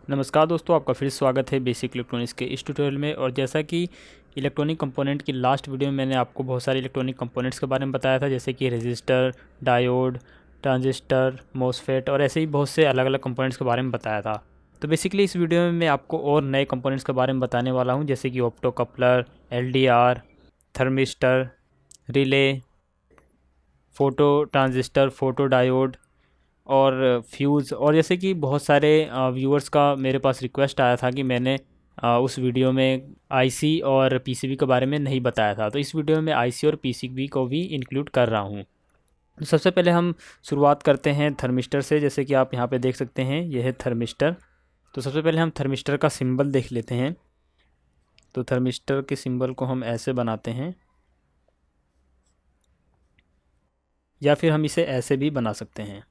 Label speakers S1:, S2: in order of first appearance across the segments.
S1: नमस्कार दोस्तों, आपका फिर स्वागत है बेसिक इलेक्ट्रॉनिक्स के इस ट्यूटोरियल में। और जैसा कि इलेक्ट्रॉनिक कंपोनेंट की लास्ट वीडियो में मैंने आपको बहुत सारे इलेक्ट्रॉनिक कंपोनेंट्स के बारे में बताया था, जैसे कि रेजिस्टर, डायोड, ट्रांजिस्टर, मॉसफेट और ऐसे ही बहुत से अलग अलग कंपोनेंट्स के बारे में बताया था। तो बेसिकली इस वीडियो में मैं आपको और नए कंपोनेंट्स के बारे में बताने वाला हूँ, जैसे कि opto coupler, LDR, thermistor, relay, photo transistor, photo diode और फ्यूज़। और जैसे कि बहुत सारे व्यूअर्स का मेरे पास रिक्वेस्ट आया था कि मैंने उस वीडियो में आईसी और पीसीबी के बारे में नहीं बताया था, तो इस वीडियो में आईसी और पीसीबी को भी इंक्लूड कर रहा हूँ। तो सबसे पहले हम शुरुआत करते हैं थर्मिस्टर से। जैसे कि आप यहाँ पे देख सकते हैं, यह है थर्मिस्टर। तो सबसे पहले हम थर्मिस्टर का सिंबल देख लेते हैं। तो थर्मिस्टर के सिंबल को हम ऐसे बनाते हैं, या फिर हम इसे ऐसे भी बना सकते हैं।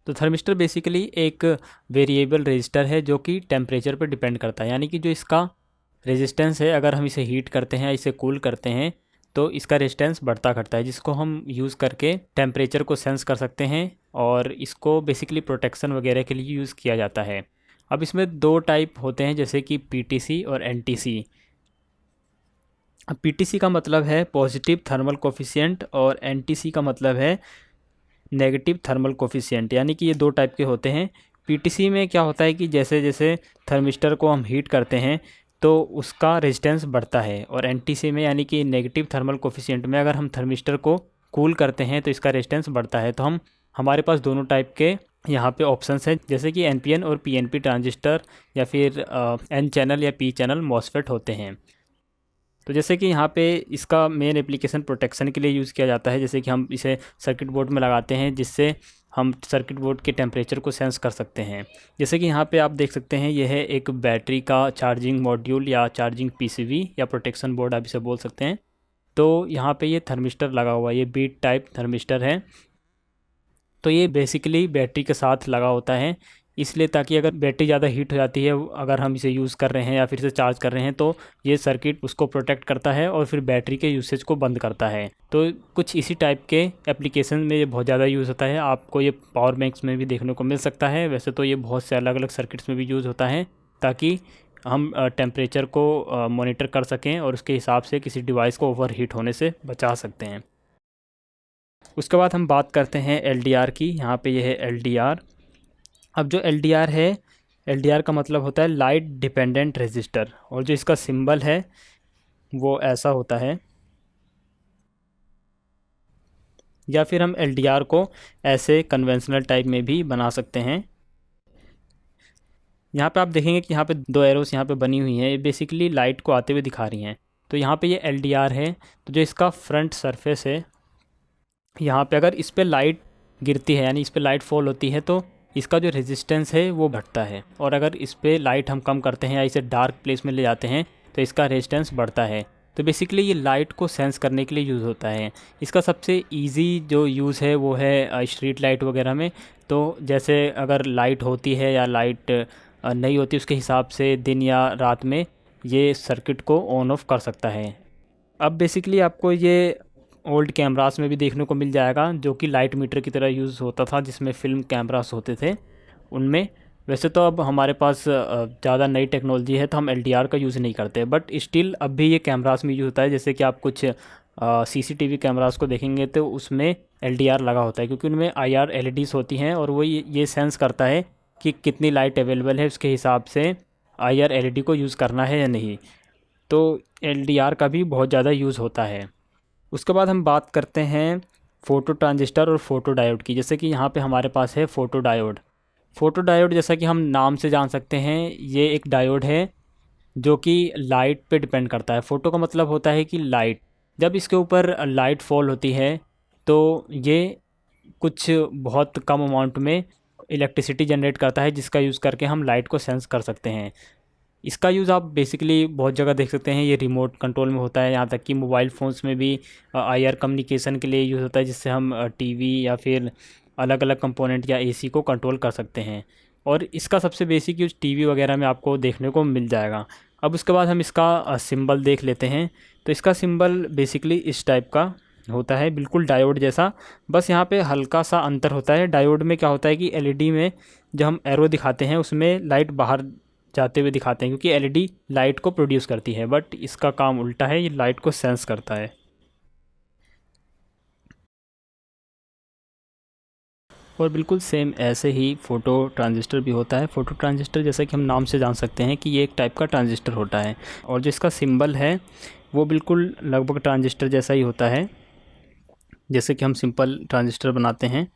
S1: तो थर्मिस्टर बेसिकली एक वेरिएबल रेजिस्टर है जो कि टेम्परेचर पर डिपेंड करता है, यानी कि जो इसका रेजिस्टेंस है, अगर हम इसे हीट करते हैं, इसे कूल करते हैं, तो इसका रेजिस्टेंस बढ़ता घटता है, जिसको हम यूज़ करके टेम्परेचर को सेंस कर सकते हैं। और इसको बेसिकली प्रोटेक्शन वगैरह के लिए यूज़ किया जाता है। अब इसमें दो टाइप होते हैं, जैसे कि पीटीसी और एनटीसी। अब पीटीसी का मतलब है पॉजिटिव थर्मल कोफिशिएंट और एनटीसी का मतलब है नेगेटिव थर्मल कोफिशिएंट, यानी कि ये दो टाइप के होते हैं। पीटीसी में क्या होता है कि जैसे जैसे थर्मिस्टर को हम हीट करते हैं तो उसका रेजिस्टेंस बढ़ता है, और एनटीसी में यानी कि नेगेटिव थर्मल कोफिशिएंट में अगर हम थर्मिस्टर को कूल करते हैं तो इसका रेजिस्टेंस बढ़ता है। तो हमारे पास दोनों टाइप के यहाँ पे ऑप्शंस हैं, जैसे कि एनपीएन और पीएनपी ट्रांजिस्टर, या फिर एन चैनल या पी चैनल मॉसफेट होते हैं। तो जैसे कि यहाँ पे इसका मेन एप्लीकेशन प्रोटेक्शन के लिए यूज़ किया जाता है, जैसे कि हम इसे सर्किट बोर्ड में लगाते हैं, जिससे हम सर्किट बोर्ड के टेम्परेचर को सेंस कर सकते हैं। जैसे कि यहाँ पे आप देख सकते हैं, यह है एक बैटरी का चार्जिंग मॉड्यूल या चार्जिंग पीसीबी या प्रोटेक्शन बोर्ड, आप इसे बोल सकते हैं। तो यहाँ पे ये थर्मिस्टर लगा हुआ है, ये बीट टाइप थर्मिस्टर है। तो ये बेसिकली बैटरी के साथ लगा होता है, इसलिए ताकि अगर बैटरी ज़्यादा हीट हो जाती है, अगर हम इसे यूज़ कर रहे हैं या फिर इसे चार्ज कर रहे हैं, तो ये सर्किट उसको प्रोटेक्ट करता है और फिर बैटरी के यूसेज को बंद करता है। तो कुछ इसी टाइप के एप्लीकेशन में ये बहुत ज़्यादा यूज़ होता है। आपको ये पावर बैंक्स में भी देखने को मिल सकता है। वैसे तो ये बहुत से अलग अलग सर्किट्स में भी यूज़ होता है, ताकि हम टेम्परेचर को मॉनिटर कर सकें और उसके हिसाब से किसी डिवाइस को ओवर हीट होने से बचा सकते हैं। उसके बाद हम बात करते हैं LDR की। यहाँ पे ये है LDR। अब जो LDR है, LDR का मतलब होता है लाइट डिपेंडेंट रेजिस्टर, और जो इसका सिंबल है वो ऐसा होता है, या फिर हम LDR को ऐसे कन्वेंशनल टाइप में भी बना सकते हैं। यहाँ पे आप देखेंगे कि यहाँ पे दो एरोस यहाँ पे बनी हुई हैं, ये बेसिकली लाइट को आते हुए दिखा रही हैं। तो यहाँ पे ये LDR है। तो जो इसका फ्रंट सरफेस है, यहाँ पे अगर इस पर लाइट गिरती है, यानी इस पर लाइट फॉल होती है, तो इसका जो रेजिस्टेंस है वो घटता है, और अगर इस पर लाइट हम कम करते हैं या इसे डार्क प्लेस में ले जाते हैं तो इसका रेजिस्टेंस बढ़ता है। तो बेसिकली ये लाइट को सेंस करने के लिए यूज़ होता है। इसका सबसे इजी जो यूज़ है वो है स्ट्रीट लाइट वगैरह में। तो जैसे अगर लाइट होती है या लाइट नहीं होती, उसके हिसाब से दिन या रात में ये सर्किट को ऑन ऑफ कर सकता है। अब बेसिकली आपको ये ओल्ड कैमरास में भी देखने को मिल जाएगा, जो कि लाइट मीटर की तरह यूज़ होता था, जिसमें फिल्म कैमरास होते थे उनमें। वैसे तो अब हमारे पास ज़्यादा नई टेक्नोलॉजी है, तो हम LDR का यूज़ नहीं करते, बट स्टिल अब भी ये कैमरास में यूज़ होता है। जैसे कि आप कुछ CCTV कैमरास को देखेंगे तो उसमें LDR लगा होता है, क्योंकि उनमें IR LEDs होती हैं, और वो ये सेंस करता है कि कितनी लाइट अवेलेबल है, उसके हिसाब से IR LED को यूज़ करना है या नहीं। तो LDR का भी बहुत ज़्यादा यूज़ होता है। उसके बाद हम बात करते हैं फ़ोटो ट्रांजिस्टर और फ़ोटो डायोड की। जैसे कि यहाँ पे हमारे पास है फ़ोटो डायोड। फ़ोटो डायोड, जैसा कि हम नाम से जान सकते हैं, ये एक डायोड है जो कि लाइट पे डिपेंड करता है। फ़ोटो का मतलब होता है कि लाइट, जब इसके ऊपर लाइट फॉल होती है तो ये कुछ बहुत कम अमाउंट में इलेक्ट्रिसिटी जनरेट करता है, जिसका यूज़ करके हम लाइट को सेंस कर सकते हैं। इसका यूज़ आप बेसिकली बहुत जगह देख सकते हैं, ये रिमोट कंट्रोल में होता है, यहाँ तक कि मोबाइल फ़ोन्स में भी IR कम्युनिकेशन के लिए यूज़ होता है, जिससे हम टीवी या फिर अलग अलग कंपोनेंट या AC को कंट्रोल कर सकते हैं। और इसका सबसे बेसिक यूज़ टीवी वगैरह में आपको देखने को मिल जाएगा। अब उसके बाद हम इसका सिंबल देख लेते हैं। तो इसका सिंबल बेसिकली इस टाइप का होता है बिल्कुल डायोड जैसा, बस यहाँ पे हल्का सा अंतर होता है। डायोड में क्या होता है कि एलईडी में जब हम एरो दिखाते हैं उसमें लाइट बाहर जाते हुए दिखाते हैं, क्योंकि एलईडी लाइट को प्रोड्यूस करती है, बट इसका काम उल्टा है, ये लाइट को सेंस करता है। और बिल्कुल सेम ऐसे ही फ़ोटो ट्रांजिस्टर भी होता है। फ़ोटो ट्रांजिस्टर जैसा कि हम नाम से जान सकते हैं कि ये एक टाइप का ट्रांजिस्टर होता है, और जो इसका सिंबल है वो बिल्कुल लगभग ट्रांजिस्टर जैसा ही होता है, जैसे कि हम सिंपल ट्रांजिस्टर बनाते हैं।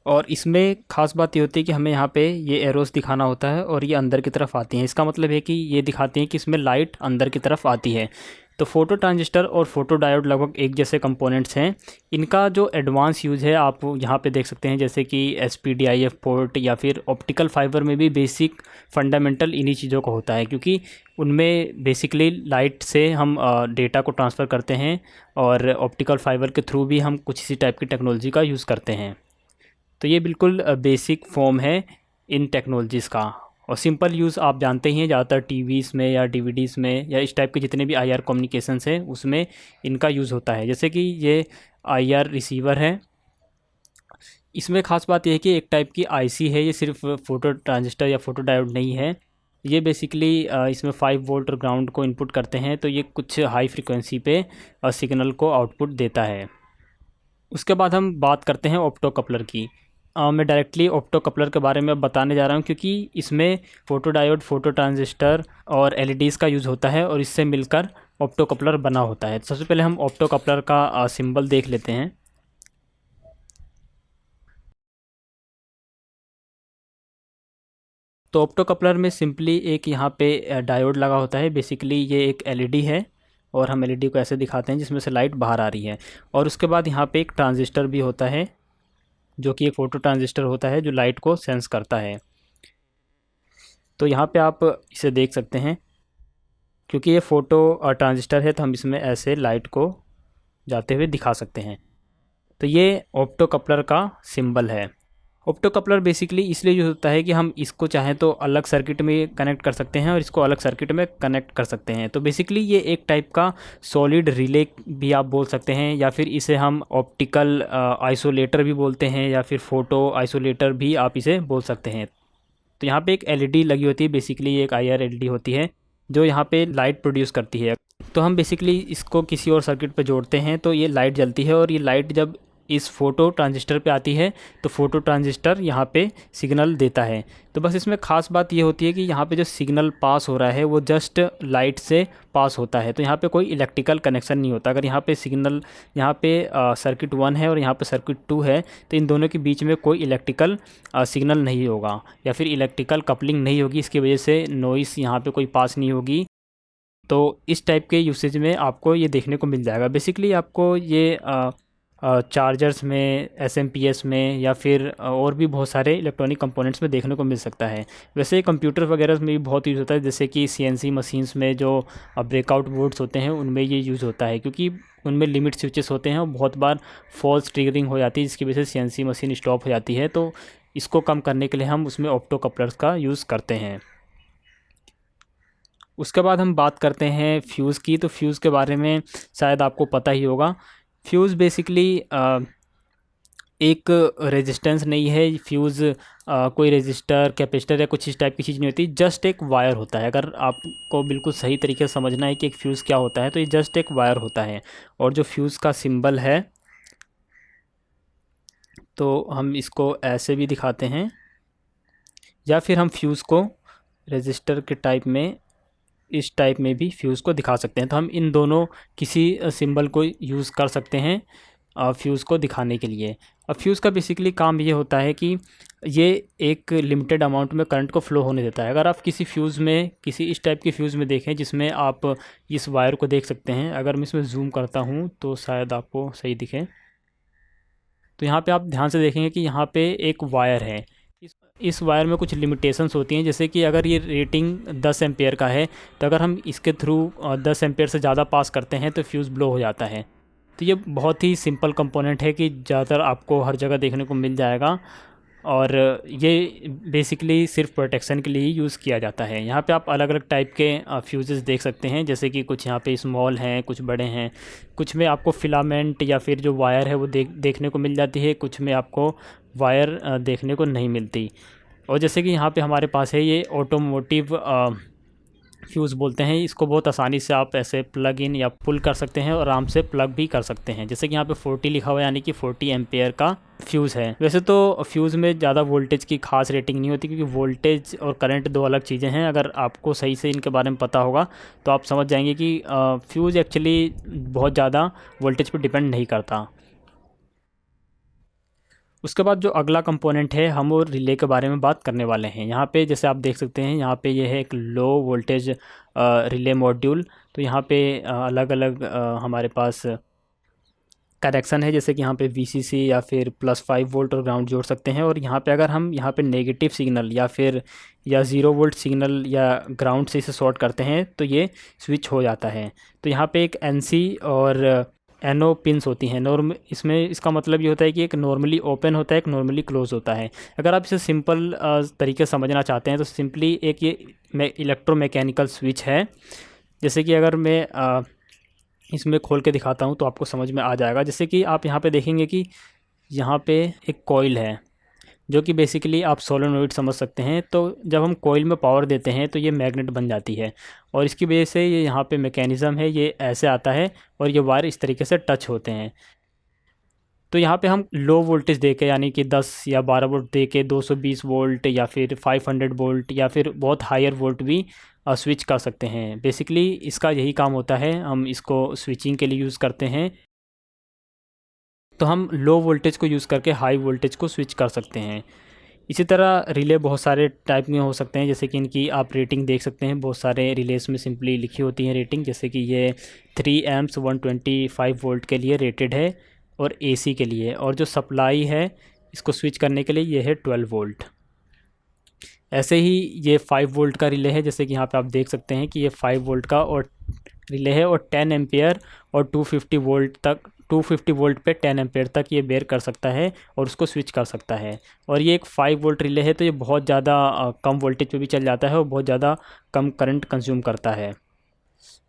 S1: और इसमें ख़ास बात ये होती है कि हमें यहाँ पे ये एरोस दिखाना होता है और ये अंदर की तरफ आती हैं। इसका मतलब है कि ये दिखाती हैं कि इसमें लाइट अंदर की तरफ आती है। तो फ़ोटो ट्रांजिस्टर और फ़ोटो डायोड लगभग एक जैसे कंपोनेंट्स हैं। इनका जो एडवांस यूज़ है आप यहाँ पे देख सकते हैं, जैसे कि SPDIF पोर्ट या फिर ऑप्टिकल फाइबर में भी बेसिक फंडामेंटल इन्हीं चीज़ों का होता है, क्योंकि उनमें बेसिकली लाइट से हम डेटा को ट्रांसफ़र करते हैं, और ऑप्टिकल फाइबर के थ्रू भी हम कुछ इसी टाइप की टेक्नोलॉजी का यूज़ करते हैं। तो ये बिल्कुल बेसिक फॉर्म है इन टेक्नोलॉजीज़ का। और सिंपल यूज़ आप जानते ही हैं, ज़्यादातर टीवीज़ में या डीवीडीज़ में या इस टाइप के जितने भी IR कम्युनिकेशंस हैं उसमें इनका यूज़ होता है। जैसे कि ये IR रिसीवर है, इसमें ख़ास बात यह है कि एक टाइप की IC है, ये सिर्फ फ़ोटो ट्रांजिस्टर या फ़ोटो डायोड नहीं है। ये बेसिकली इसमें 5 वोल्ट और ग्राउंड को इनपुट करते हैं, तो ये कुछ हाई फ्रिक्वेंसी पे सिग्नल को आउटपुट देता है। उसके बाद हम बात करते हैं ऑप्टो कपलर की। मैं डायरेक्टली ऑप्टो कपलर के बारे में बताने जा रहा हूँ, क्योंकि इसमें फ़ोटो डायोड, फ़ोटो ट्रांजिस्टर और LEDs का यूज़ होता है, और इससे मिलकर ऑप्टो कपलर बना होता है। तो सबसे पहले हम ऑप्टो कपलर का सिंबल देख लेते हैं। तो ऑप्टो कपलर में सिंपली एक यहाँ पे डायोड लगा होता है। बेसिकली ये एक LED है, और हम LED को ऐसे दिखाते हैं जिसमें से लाइट बाहर आ रही है। और उसके बाद यहाँ पे एक ट्रांजिस्टर भी होता है, जो कि एक फ़ोटो ट्रांजिस्टर होता है जो लाइट को सेंस करता है। तो यहाँ पे आप इसे देख सकते हैं, क्योंकि ये फ़ोटो ट्रांजिस्टर है तो हम इसमें ऐसे लाइट को जाते हुए दिखा सकते हैं। तो ये ऑप्टो कपलर का सिंबल है। ऑप्टो कपलर बेसिकली इसलिए यूज़ होता है कि हम इसको चाहें तो अलग सर्किट में कनेक्ट कर सकते हैं और इसको अलग सर्किट में कनेक्ट कर सकते हैं। तो बेसिकली ये एक टाइप का सॉलिड रिले भी आप बोल सकते हैं, या फिर इसे हम ऑप्टिकल आइसोलेटर भी बोलते हैं, या फिर फ़ोटो आइसोलेटर भी आप इसे बोल सकते हैं। तो यहाँ पे एक LED लगी होती है, बेसिकली ये एक IR LED होती है जो यहाँ पे लाइट प्रोड्यूस करती है। तो हम बेसिकली इसको किसी और सर्किट पे जोड़ते हैं तो ये लाइट जलती है, और ये लाइट जब इस फ़ोटो ट्रांजिस्टर पे आती है तो फ़ोटो ट्रांजिस्टर यहाँ पे सिग्नल देता है। तो बस इसमें ख़ास बात ये होती है कि यहाँ पे जो सिग्नल पास हो रहा है वो जस्ट लाइट से पास होता है, तो यहाँ पे कोई इलेक्ट्रिकल कनेक्शन नहीं होता। अगर यहाँ पे सिग्नल, यहाँ पे सर्किट 1 है और यहाँ पे सर्किट 2 है, तो इन दोनों के बीच में कोई इलेक्ट्रिकल सिग्नल नहीं होगा, या फिर इलेक्ट्रिकल कपलिंग नहीं होगी। इसकी वजह से नॉइस यहाँ पे कोई पास नहीं होगी। तो इस टाइप के यूसेज में आपको ये देखने को मिल जाएगा। बेसिकली आपको ये चार्जर्स में, SMPS में, या फिर और भी बहुत सारे इलेक्ट्रॉनिक कंपोनेंट्स में देखने को मिल सकता है। वैसे कंप्यूटर वगैरह में भी बहुत यूज़ होता है, जैसे कि CNC मशीन्स में जो ब्रेकआउट बोर्ड्स होते हैं उनमें ये यूज़ होता है, क्योंकि उनमें लिमिट स्विचेस होते हैं और बहुत बार फॉल्स ट्रिगरिंग हो जाती है, जिसकी वजह से CNC मशीन स्टॉप हो जाती है। तो इसको कम करने के लिए हम उसमें ऑप्टो कपलर्स का यूज़ करते हैं। उसके बाद हम बात करते हैं फ्यूज़ की। तो फ्यूज़ के बारे में शायद आपको पता ही होगा। फ्यूज़ बेसिकली एक रेजिस्टेंस नहीं है। फ्यूज़ कोई रेजिस्टर, कैपेसिटर या कुछ इस टाइप की चीज़ नहीं होती, जस्ट एक वायर होता है। अगर आपको बिल्कुल सही तरीके से समझना है कि एक फ्यूज़ क्या होता है, तो ये जस्ट एक वायर होता है। और जो फ्यूज़ का सिंबल है, तो हम इसको ऐसे भी दिखाते हैं, या फिर हम फ्यूज़ को रेजिस्टर के टाइप में, इस टाइप में भी फ्यूज़ को दिखा सकते हैं। तो हम इन दोनों किसी सिंबल को यूज़ कर सकते हैं फ्यूज़ को दिखाने के लिए। अब फ्यूज़ का बेसिकली काम ये होता है कि ये एक लिमिटेड अमाउंट में करंट को फ़्लो होने देता है। अगर आप किसी फ्यूज़ में, किसी इस टाइप के फ्यूज़ में देखें जिसमें आप इस वायर को देख सकते हैं, अगर मैं इसमें ज़ूम करता हूँ तो शायद आपको सही दिखे। तो यहाँ पे आप ध्यान से देखेंगे कि यहाँ पे एक वायर है। इस वायर में कुछ लिमिटेशंस होती हैं, जैसे कि अगर ये रेटिंग 10 एम्पेयर का है, तो अगर हम इसके थ्रू 10 एम्पेयर से ज़्यादा पास करते हैं तो फ्यूज़ ब्लो हो जाता है। तो ये बहुत ही सिंपल कंपोनेंट है कि ज़्यादातर आपको हर जगह देखने को मिल जाएगा। और ये बेसिकली सिर्फ प्रोटेक्शन के लिए ही यूज़ किया जाता है। यहाँ पे आप अलग अलग टाइप के फ्यूज़ेस देख सकते हैं, जैसे कि कुछ यहाँ पे स्मॉल हैं, कुछ बड़े हैं, कुछ में आपको फिलामेंट या फिर जो वायर है वो देखने को मिल जाती है, कुछ में आपको वायर देखने को नहीं मिलती। और जैसे कि यहाँ पे हमारे पास है ये ऑटोमोटिव फ्यूज़ बोलते हैं इसको, बहुत आसानी से आप ऐसे प्लग इन या पुल कर सकते हैं और आराम से प्लग भी कर सकते हैं। जैसे कि यहाँ पे 40 लिखा हुआ है, यानी कि 40 एम्पेयर का फ्यूज़ है। वैसे तो फ्यूज़ में ज़्यादा वोल्टेज की खास रेटिंग नहीं होती, क्योंकि वोल्टेज और करंट दो अलग चीज़ें हैं। अगर आपको सही से इनके बारे में पता होगा तो आप समझ जाएंगे कि फ्यूज़ एक्चुअली बहुत ज़्यादा वोल्टेज पर डिपेंड नहीं करता। उसके बाद जो अगला कंपोनेंट है, हम वो रिले के बारे में बात करने वाले हैं। यहाँ पे जैसे आप देख सकते हैं, यहाँ पे ये है एक लो वोल्टेज रिले मॉड्यूल। तो यहाँ पे अलग अलग हमारे पास कनेक्शन है, जैसे कि यहाँ पे VCC या फिर +5 वोल्ट और ग्राउंड जोड़ सकते हैं। और यहाँ पे अगर हम यहाँ पे नेगेटिव सिग्नल या 0 वोल्ट सिग्नल या ग्राउंड से इसे शॉर्ट करते हैं तो ये स्विच हो जाता है। तो यहाँ पे एक NC और NO पिंस होती हैं। इसमें इसका मतलब ये होता है कि एक नॉर्मली ओपन होता है, एक नॉर्मली क्लोज होता है। अगर आप इसे सिंपल तरीके से समझना चाहते हैं तो सिंपली एक ये इलेक्ट्रोमैकेनिकल स्विच है। जैसे कि अगर मैं इसमें खोल के दिखाता हूँ तो आपको समझ में आ जाएगा। जैसे कि आप यहाँ पे देखेंगे कि यहाँ पे एक कॉइल है, जो कि बेसिकली आप सोलेनोइड समझ सकते हैं। तो जब हम कॉइल में पावर देते हैं तो ये मैग्नेट बन जाती है, और इसकी वजह से ये यहाँ पे मैकेनिज़्म है, ये ऐसे आता है और ये वायर इस तरीके से टच होते हैं। तो यहाँ पे हम लो वोल्टेज दे के, यानी कि 10 या 12 वोल्ट दे के 220 वोल्ट या फिर 500 वोल्ट या फिर बहुत हायर वोल्ट भी स्विच कर सकते हैं। बेसिकली इसका यही काम होता है, हम इसको स्विचिंग के लिए यूज़ करते हैं। तो हम लो वोल्टेज को यूज़ करके हाई वोल्टेज को स्विच कर सकते हैं। इसी तरह रिले बहुत सारे टाइप में हो सकते हैं, जैसे कि इनकी आप रेटिंग देख सकते हैं। बहुत सारे रिलेस में सिंपली लिखी होती हैं रेटिंग, जैसे कि ये 3 एम्प्स 125 वोल्ट के लिए रेटेड है और AC के लिए, और जो सप्लाई है इसको स्विच करने के लिए ये है 12 वोल्ट। ऐसे ही ये 5 वोल्ट का रिले है, जैसे कि यहाँ पे आप देख सकते हैं कि ये 5 वोल्ट का और रिले है, और 10 एम्पेयर और 250 वोल्ट पे 10 एम्पेयर तक ये बेयर कर सकता है और उसको स्विच कर सकता है। और ये एक 5 वोल्ट रिले है, तो ये बहुत ज़्यादा कम वोल्टेज पे भी चल जाता है और बहुत ज़्यादा कम करंट कंज्यूम करता है।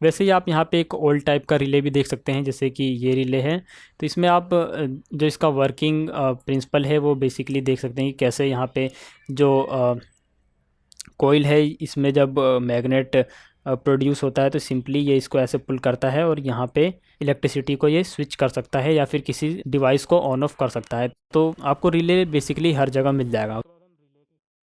S1: वैसे ही आप यहाँ पे एक ओल्ड टाइप का रिले भी देख सकते हैं, जैसे कि ये रिले है। तो इसमें आप जो इसका वर्किंग प्रिंसिपल है वो बेसिकली देख सकते हैं कि कैसे यहाँ पे जो कोयल है, इसमें जब मैग्नेट प्रोड्यूस होता है तो सिंपली ये इसको ऐसे पुल करता है और यहाँ पे इलेक्ट्रिसिटी को ये स्विच कर सकता है या फिर किसी डिवाइस को ऑन ऑफ कर सकता है। तो आपको रिले बेसिकली हर जगह मिल जाएगा।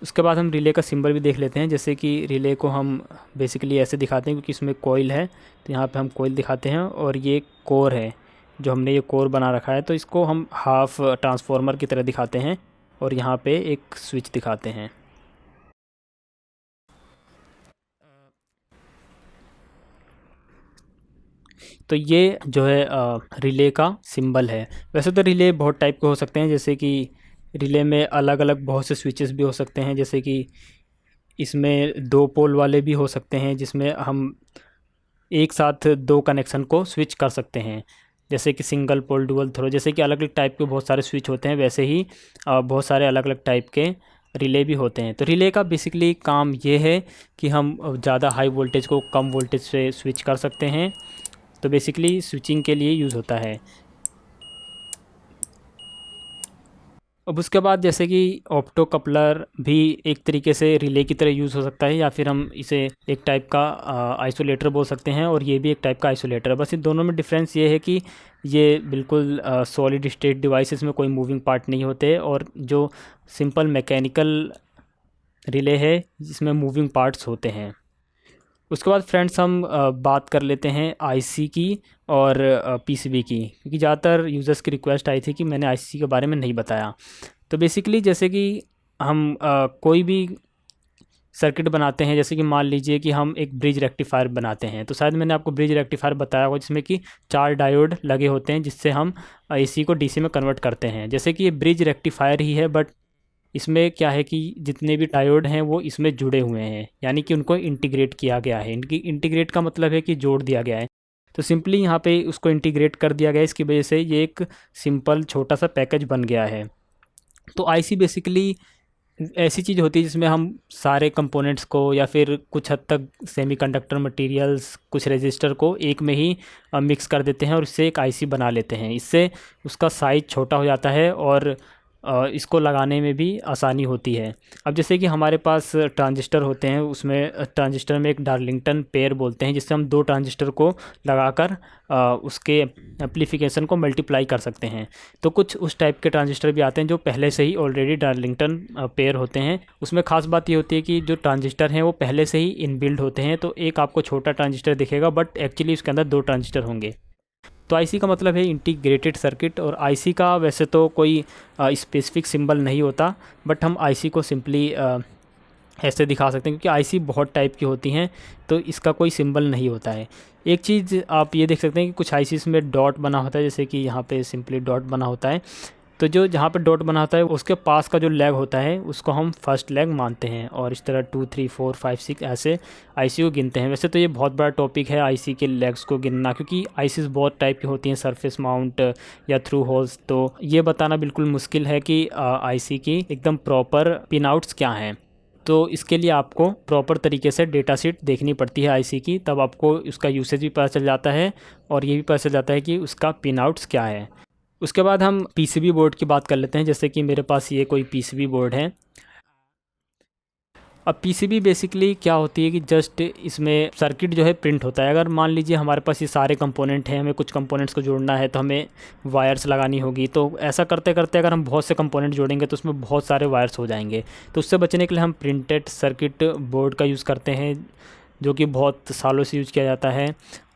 S1: उसके बाद हम रिले का सिंबल भी देख लेते हैं, जैसे कि रिले को हम बेसिकली ऐसे दिखाते हैं, क्योंकि इसमें कोयल है तो यहाँ पे हम कोयल दिखाते हैं, और ये कोर है जो हमने ये कोर बना रखा है, तो इसको हम हाफ ट्रांसफार्मर की तरह दिखाते हैं और यहाँ पे एक स्विच दिखाते हैं। तो ये जो है रिले का सिंबल है। वैसे तो रिले बहुत टाइप के हो सकते हैं, जैसे कि रिले में अलग अलग बहुत से स्विचेस भी हो सकते हैं, जैसे कि इसमें 2 पोल वाले भी हो सकते हैं, जिसमें हम एक साथ 2 कनेक्शन को स्विच कर सकते हैं, जैसे कि सिंगल पोल, डुअल थ्रो। जैसे कि अलग अलग टाइप के बहुत सारे स्विच होते हैं, वैसे ही बहुत सारे अलग अलग टाइप के रिले भी होते हैं। तो रिले का बेसिकली काम ये है कि हम ज़्यादा हाई वोल्टेज को कम वोल्टेज से स्विच कर सकते हैं। तो बेसिकली स्विचिंग के लिए यूज़ होता है। अब उसके बाद जैसे कि ऑप्टो कपलर भी एक तरीके से रिले की तरह यूज़ हो सकता है, या फिर हम इसे एक टाइप का आइसोलेटर बोल सकते हैं, और ये भी एक टाइप का आइसोलेटर है। बस इन दोनों में डिफरेंस ये है कि ये बिल्कुल सॉलिड स्टेट डिवाइसेस में कोई मूविंग पार्ट नहीं होते, और जो सिंपल मैकेनिकल रिले है जिसमें मूविंग पार्ट्स होते हैं। उसके बाद फ्रेंड्स हम बात कर लेते हैं आईसी की और पीसीबी की, क्योंकि ज़्यादातर यूज़र्स की रिक्वेस्ट आई थी कि मैंने आईसी के बारे में नहीं बताया। तो बेसिकली जैसे कि हम कोई भी सर्किट बनाते हैं, जैसे कि मान लीजिए कि हम एक ब्रिज रेक्टिफायर बनाते हैं, तो शायद मैंने आपको ब्रिज रेक्टिफायर बताया होगा, जिसमें कि 4 डायोड लगे होते हैं जिससे हम एसी को डीसी में कन्वर्ट करते हैं। जैसे कि ये ब्रिज रेक्टिफायर ही है, बट इसमें क्या है कि जितने भी डायोड हैं वो इसमें जुड़े हुए हैं, यानी कि उनको इंटीग्रेट किया गया है। इनकी इंटीग्रेट का मतलब है कि जोड़ दिया गया है। तो सिंपली यहाँ पे उसको इंटीग्रेट कर दिया गया है, इसकी वजह से ये एक सिंपल छोटा सा पैकेज बन गया है। तो आईसी बेसिकली ऐसी चीज़ होती है जिसमें हम सारे कंपोनेंट्स को या फिर कुछ हद तक सेमीकंडक्टर मटेरियल्स, कुछ रजिस्टर को एक में ही मिक्स कर देते हैं और इससे एक आईसी बना लेते हैं। इससे उसका साइज़ छोटा हो जाता है और इसको लगाने में भी आसानी होती है। अब जैसे कि हमारे पास ट्रांजिस्टर होते हैं, उसमें ट्रांजिस्टर में एक डार्लिंगटन पेयर बोलते हैं, जिससे हम दो ट्रांजिस्टर को लगाकर उसके एम्प्लीफिकेशन को मल्टीप्लाई कर सकते हैं। तो कुछ उस टाइप के ट्रांजिस्टर भी आते हैं जो पहले से ही ऑलरेडी डार्लिंगटन पेयर होते हैं। उसमें ख़ास बात ये होती है कि जो ट्रांजिस्टर हैं वो पहले से ही इनबिल्ड होते हैं, तो एक आपको छोटा ट्रांजिस्टर दिखेगा बट एक्चुअली उसके अंदर दो ट्रांजिस्टर होंगे। तो आईसी का मतलब है इंटीग्रेटेड सर्किट। और आईसी का वैसे तो कोई स्पेसिफिक सिंबल नहीं होता, बट हम आईसी को सिंपली ऐसे दिखा सकते हैं, क्योंकि आईसी बहुत टाइप की होती हैं तो इसका कोई सिंबल नहीं होता है। एक चीज़ आप ये देख सकते हैं कि कुछ आईसीस में डॉट बना होता है, जैसे कि यहाँ पे सिंपली डॉट बना होता है। तो जो जहाँ पे डॉट बना होता है उसके पास का जो लेग होता है उसको हम फर्स्ट लेग मानते हैं, और इस तरह 2 3 4 5 6 ऐसे आईसी को गिनते हैं। वैसे तो ये बहुत बड़ा टॉपिक है आईसी के लेग्स को गिनना, क्योंकि आईसीस बहुत टाइप की होती हैं, सरफेस माउंट या थ्रू होल्स। तो ये बताना बिल्कुल मुश्किल है कि आईसी की एकदम प्रॉपर पिन आउट्स क्या हैं। तो इसके लिए आपको प्रॉपर तरीके से डेटा शीट देखनी पड़ती है आईसी की, तब आपको उसका यूसेज भी पता चल जाता है और ये भी पता चल जाता है कि उसका पिन आउट्स क्या है। उसके बाद हम पीसीबी बोर्ड की बात कर लेते हैं। जैसे कि मेरे पास ये कोई पीसीबी बोर्ड है। अब पीसीबी बेसिकली क्या होती है कि जस्ट इसमें सर्किट जो है प्रिंट होता है। अगर मान लीजिए हमारे पास ये सारे कंपोनेंट हैं, हमें कुछ कंपोनेंट्स को जोड़ना है तो हमें वायर्स लगानी होगी। तो ऐसा करते करते अगर हम बहुत से कंपोनेंट जोड़ेंगे तो उसमें बहुत सारे वायर्स हो जाएंगे। तो उससे बचने के लिए हम प्रिंटेड सर्किट बोर्ड का यूज़ करते हैं, जो कि बहुत सालों से यूज़ किया जाता है।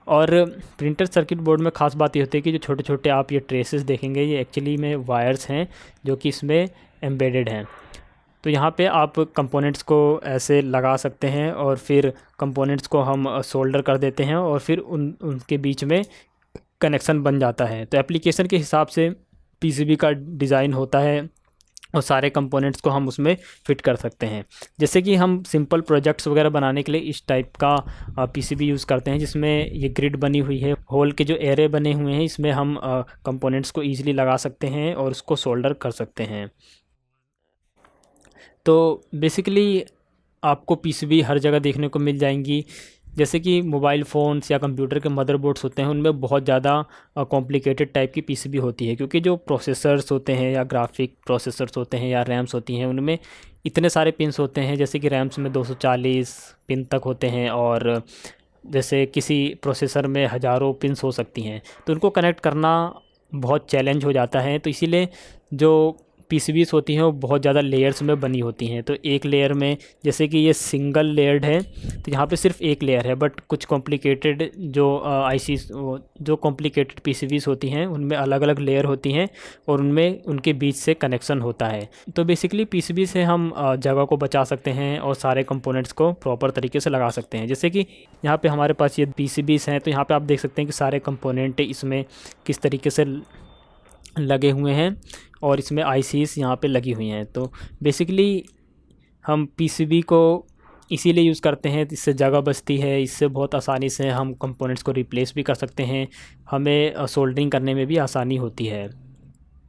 S1: और प्रिंटेड सर्किट बोर्ड में ख़ास बात ये होती है कि जो छोटे छोटे आप ये ट्रेसेस देखेंगे ये एक्चुअली में वायर्स हैं जो कि इसमें एम्बेडेड हैं। तो यहाँ पे आप कंपोनेंट्स को ऐसे लगा सकते हैं और फिर कंपोनेंट्स को हम सोल्डर कर देते हैं और फिर उनके बीच में कनेक्शन बन जाता है। तो एप्लीकेशन के हिसाब से पीसीबी का डिज़ाइन होता है और सारे कंपोनेंट्स को हम उसमें फ़िट कर सकते हैं। जैसे कि हम सिंपल प्रोजेक्ट्स वगैरह बनाने के लिए इस टाइप का पीसीबी यूज़ करते हैं, जिसमें ये ग्रिड बनी हुई है, होल के जो एरे बने हुए हैं इसमें हम कंपोनेंट्स को ईज़िली लगा सकते हैं और उसको सोल्डर कर सकते हैं। तो बेसिकली आपको पीसीबी हर जगह देखने को मिल जाएंगी। जैसे कि मोबाइल फ़ोन्स या कंप्यूटर के मदरबोर्ड्स होते हैं उनमें बहुत ज़्यादा कॉम्प्लिकेटेड टाइप की पीसीबी होती है, क्योंकि जो प्रोसेसर्स होते हैं या ग्राफिक प्रोसेसर्स होते हैं या रैम्स होती हैं उनमें इतने सारे पिन्स होते हैं। जैसे कि रैम्स में 240 पिन तक होते हैं और जैसे किसी प्रोसेसर में हज़ारों पिन्स हो सकती हैं, तो उनको कनेक्ट करना बहुत चैलेंज हो जाता है। तो इसीलिए जो पीसीबीज़ होती हैं वो बहुत ज़्यादा लेयर्स में बनी होती हैं। तो एक लेयर में, जैसे कि ये सिंगल लेयर्ड है तो यहाँ पे सिर्फ एक लेयर है, बट कुछ कॉम्प्लिकेटेड जो आईसीज जो कॉम्प्लिकेटेड पीसीबीज़ होती हैं उनमें अलग अलग लेयर होती हैं और उनमें उनके बीच से कनेक्शन होता है। तो बेसिकली पीसीबी से हम जगह को बचा सकते हैं और सारे कंपोनेंट्स को प्रॉपर तरीके से लगा सकते हैं। जैसे कि यहाँ पे हमारे पास ये पीसीबीज़ हैं, तो यहाँ पे आप देख सकते हैं कि सारे कंपोनेंट इसमें किस तरीके से लगे हुए हैं और इसमें आईसीस यहाँ पे लगी हुई हैं। तो बेसिकली हम पीसीबी को इसीलिए यूज़ करते हैं, इससे जगह बचती है, इससे बहुत आसानी से हम कंपोनेंट्स को रिप्लेस भी कर सकते हैं, हमें सोल्डरिंग करने में भी आसानी होती है।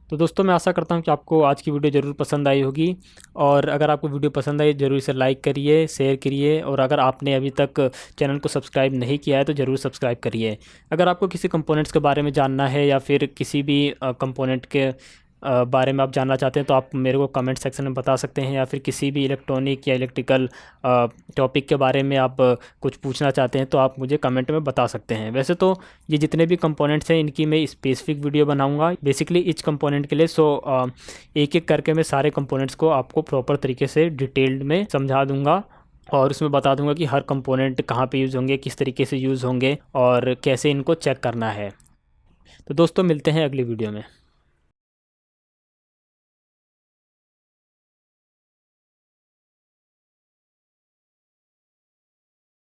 S1: तो दोस्तों मैं आशा करता हूँ कि आपको आज की वीडियो ज़रूर पसंद आई होगी, और अगर आपको वीडियो पसंद आई ज़रूर इसे लाइक करिए, शेयर करिए, और अगर आपने अभी तक चैनल को सब्सक्राइब नहीं किया है तो ज़रूर सब्सक्राइब करिए। अगर आपको किसी कंपोनेंट्स के बारे में जानना है या फिर किसी भी कंपोनेंट के बारे में आप जानना चाहते हैं तो आप मेरे को कमेंट सेक्शन में बता सकते हैं, या फिर किसी भी इलेक्ट्रॉनिक या इलेक्ट्रिकल टॉपिक के बारे में आप कुछ पूछना चाहते हैं तो आप मुझे कमेंट में बता सकते हैं। वैसे तो ये जितने भी कंपोनेंट्स हैं इनकी मैं स्पेसिफिक वीडियो बनाऊंगा बेसिकली ईच कंपोनेंट के लिए। सो एक एक करके मैं सारे कंपोनेंट्स को आपको प्रॉपर तरीके से डिटेल्ड में समझा दूंगा और उसमें बता दूंगा कि हर कंपोनेंट कहाँ पे यूज़ होंगे, किस तरीके से यूज़ होंगे और कैसे इनको चेक करना है। तो दोस्तों मिलते हैं अगली वीडियो में।